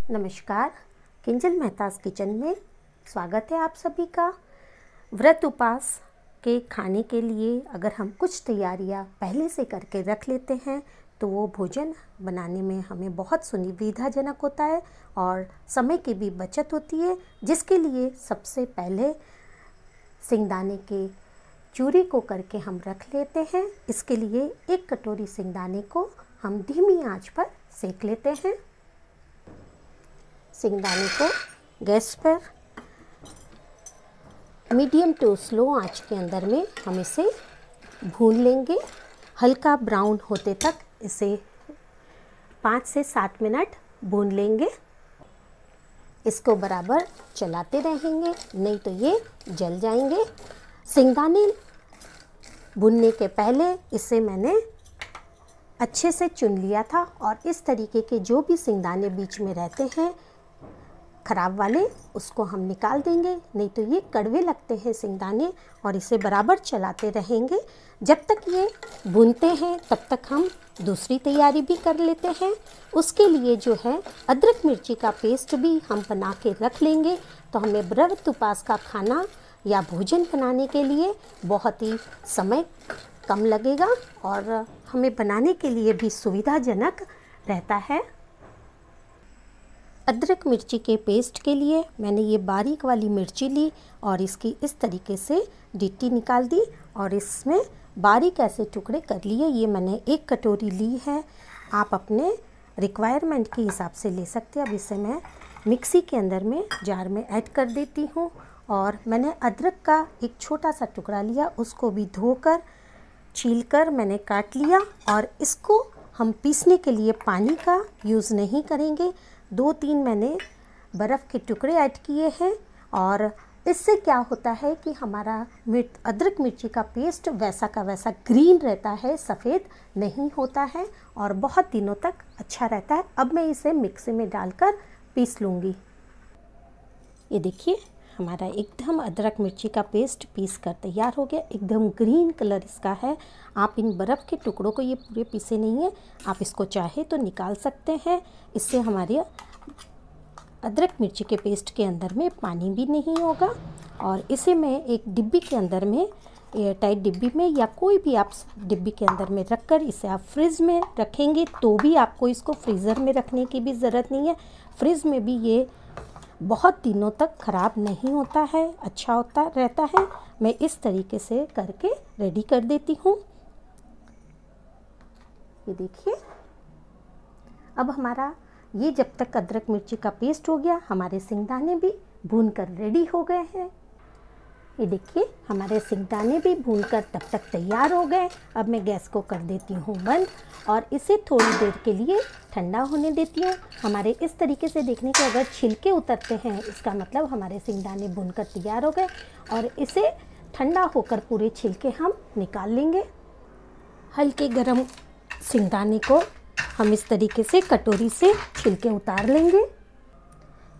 नमस्कार, किंजल मेहताज किचन में स्वागत है आप सभी का। व्रत उपवास के खाने के लिए अगर हम कुछ तैयारियां पहले से करके रख लेते हैं तो वो भोजन बनाने में हमें बहुत सुविधाजनक होता है और समय की भी बचत होती है, जिसके लिए सबसे पहले सिंगदाने के चूरी को करके हम रख लेते हैं। इसके लिए 1 कटोरी सिंगदाने को हम धीमी आंच पर सेक लेते हैं। सिंगदाने को गैस पर मीडियम टू स्लो आंच के अंदर में हम इसे भून लेंगे। हल्का ब्राउन होते तक इसे 5 से 7 मिनट भून लेंगे। इसको बराबर चलाते रहेंगे, नहीं तो ये जल जाएंगे। सिंगदाने भूनने के पहले इसे मैंने अच्छे से चुन लिया था और इस तरीके के जो भी सिंगदाने बीच में रहते हैं खराब वाले, उसको हम निकाल देंगे, नहीं तो ये कड़वे लगते हैं सिंगदाने। और इसे बराबर चलाते रहेंगे जब तक ये भूनते हैं, तब तक हम दूसरी तैयारी भी कर लेते हैं। उसके लिए जो है अदरक मिर्ची का पेस्ट भी हम बना के रख लेंगे, तो हमें व्रत उपवास का खाना या भोजन बनाने के लिए बहुत ही समय कम लगेगा और हमें बनाने के लिए भी सुविधाजनक रहता है। अदरक मिर्ची के पेस्ट के लिए मैंने ये बारीक वाली मिर्ची ली और इसकी इस तरीके से डिट्टी निकाल दी और इसमें बारीक ऐसे टुकड़े कर लिए। ये मैंने 1 कटोरी ली है, आप अपने रिक्वायरमेंट के हिसाब से ले सकते हैं। अब इसे मैं मिक्सी के अंदर में जार में ऐड कर देती हूँ। और मैंने अदरक का एक छोटा सा टुकड़ा लिया, उसको भी धोकर छीलकर मैंने काट लिया और इसको हम पीसने के लिए पानी का यूज़ नहीं करेंगे। 2-3 मैंने बर्फ़ के टुकड़े ऐड किए हैं और इससे क्या होता है कि हमारा अदरक मिर्ची का पेस्ट वैसा का वैसा ग्रीन रहता है, सफ़ेद नहीं होता है और बहुत दिनों तक अच्छा रहता है। अब मैं इसे मिक्सी में डालकर पीस लूँगी। ये देखिए, हमारा एकदम अदरक मिर्ची का पेस्ट पीस कर तैयार हो गया। एकदम ग्रीन कलर इसका है। आप इन बर्फ़ के टुकड़ों को, ये पूरे पीसे नहीं है, आप इसको चाहे तो निकाल सकते हैं। इससे हमारे अदरक मिर्ची के पेस्ट के अंदर में पानी भी नहीं होगा। और इसे मैं एक डिब्बी के अंदर में, एयरटाइट डिब्बी में या कोई भी आप डिब्बी के अंदर में रखकर इसे आप फ्रिज में रखेंगे तो भी आपको इसको फ्रीज़र में रखने की भी ज़रूरत नहीं है। फ्रिज में भी ये बहुत दिनों तक ख़राब नहीं होता है, अच्छा होता रहता है। मैं इस तरीके से करके रेडी कर देती हूँ। ये देखिए, अब हमारा ये जब तक अदरक मिर्ची का पेस्ट हो गया, हमारे सिंगदाने भी भूनकर रेडी हो गए हैं। ये देखिए, हमारे सिंगदाने भी भूनकर तब तक तैयार हो गए। अब मैं गैस को कर देती हूँ बंद और इसे थोड़ी देर के लिए ठंडा होने देती हूँ। हमारे इस तरीके से देखने के अगर छिलके उतरते हैं, इसका मतलब हमारे सिंगदाने भूनकर तैयार हो गए। और इसे ठंडा होकर पूरे छिलके हम निकाल लेंगे। हल्के गरम सिंगदाने को हम इस तरीके से कटोरी से छिलके उतार लेंगे।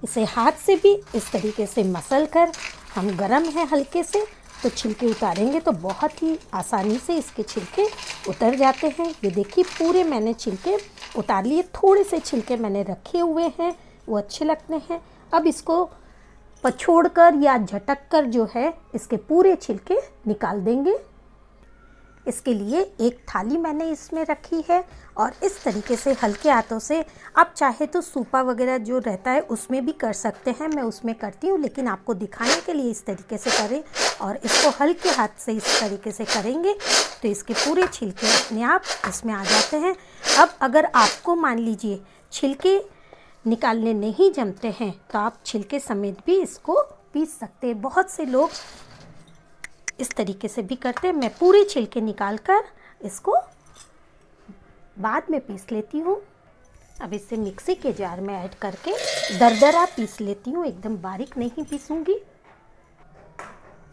इसे हाथ से भी इस तरीके से मसल कर, हम गरम है हल्के से, तो छिलके उतारेंगे तो बहुत ही आसानी से इसके छिलके उतर जाते हैं। ये देखिए, पूरे मैंने छिलके उतार लिए। थोड़े से छिलके मैंने रखे हुए हैं, वो अच्छे लगते हैं। अब इसको पछोड़ कर या झटक कर जो है इसके पूरे छिलके निकाल देंगे। इसके लिए एक थाली मैंने इसमें रखी है और इस तरीके से हल्के हाथों से, आप चाहे तो सूपा वगैरह जो रहता है उसमें भी कर सकते हैं, मैं उसमें करती हूँ, लेकिन आपको दिखाने के लिए इस तरीके से करें। और इसको हल्के हाथ से इस तरीके से करेंगे तो इसके पूरे छिलके अपने आप इसमें आ जाते हैं। अब अगर आपको मान लीजिए छिलके निकालने नहीं जमते हैं तो आप छिलके समेत भी इसको पीस सकते हैं। बहुत से लोग इस तरीके से भी करते हैं। मैं पूरे छिलके निकालकर इसको बाद में पीस लेती हूँ। अब इसे मिक्सी के जार में ऐड करके दरदरा पीस लेती हूँ, एकदम बारीक नहीं पीसूँगी।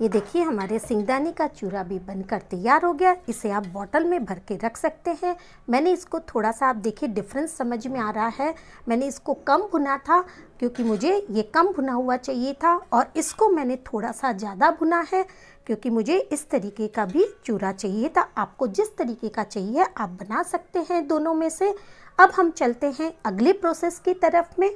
ये देखिए, हमारे सिंगदाने का चूरा भी बनकर तैयार हो गया। इसे आप बॉटल में भर के रख सकते हैं। मैंने इसको थोड़ा सा, आप देखिए डिफरेंस समझ में आ रहा है, मैंने इसको कम भुना था क्योंकि मुझे ये कम भुना हुआ चाहिए था, और इसको मैंने थोड़ा सा ज़्यादा भुना है क्योंकि मुझे इस तरीके का भी चूरा चाहिए था। आपको जिस तरीके का चाहिए आप बना सकते हैं दोनों में से। अब हम चलते हैं अगले प्रोसेस की तरफ में।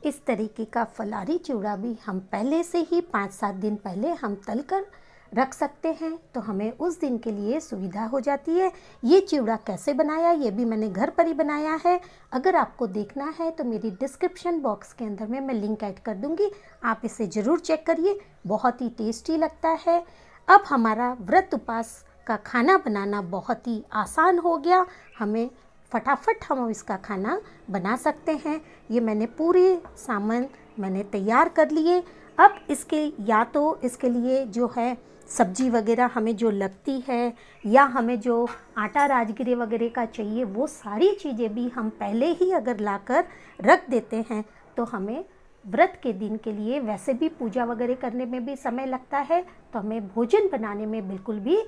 इस तरीके का फलारी चिवड़ा भी हम पहले से ही 5-7 दिन पहले हम तल कर रख सकते हैं, तो हमें उस दिन के लिए सुविधा हो जाती है। ये चिवड़ा कैसे बनाया, ये भी मैंने घर पर ही बनाया है। अगर आपको देखना है तो मेरी डिस्क्रिप्शन बॉक्स के अंदर में मैं लिंक ऐड कर दूंगी, आप इसे ज़रूर चेक करिए, बहुत ही टेस्टी लगता है। अब हमारा व्रत उपवास का खाना बनाना बहुत ही आसान हो गया, हमें फटाफट हम इसका खाना बना सकते हैं। ये मैंने पूरे सामान मैंने तैयार कर लिए। अब इसके या तो इसके लिए जो है सब्जी वगैरह हमें जो लगती है, या हमें जो आटा राजगिरे वगैरह का चाहिए, वो सारी चीज़ें भी हम पहले ही अगर लाकर रख देते हैं तो हमें व्रत के दिन के लिए वैसे भी पूजा वगैरह करने में भी समय लगता है, तो हमें भोजन बनाने में बिल्कुल भी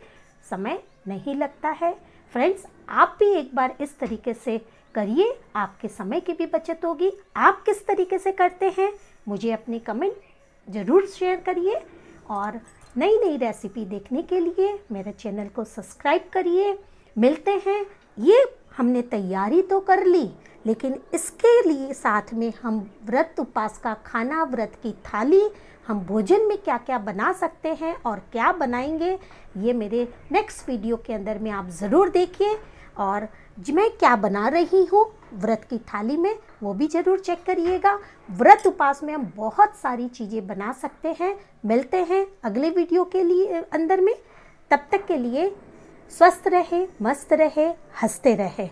समय नहीं लगता है। फ्रेंड्स, आप भी एक बार इस तरीके से करिए, आपके समय की भी बचत होगी। आप किस तरीके से करते हैं मुझे अपनी कमेंट ज़रूर शेयर करिए, और नई नई रेसिपी देखने के लिए मेरे चैनल को सब्सक्राइब करिए। मिलते हैं। ये हमने तैयारी तो कर ली, लेकिन इसके लिए साथ में हम व्रत उपवास का खाना, व्रत की थाली, हम भोजन में क्या क्या बना सकते हैं और क्या बनाएंगे, ये मेरे नेक्स्ट वीडियो के अंदर में आप ज़रूर देखिए। और मैं क्या बना रही हूँ व्रत की थाली में, वो भी ज़रूर चेक करिएगा। व्रत उपवास में हम बहुत सारी चीज़ें बना सकते हैं। मिलते हैं अगले वीडियो के लिए अंदर में, तब तक के लिए स्वस्थ रहे, मस्त रहे, हंसते रहे।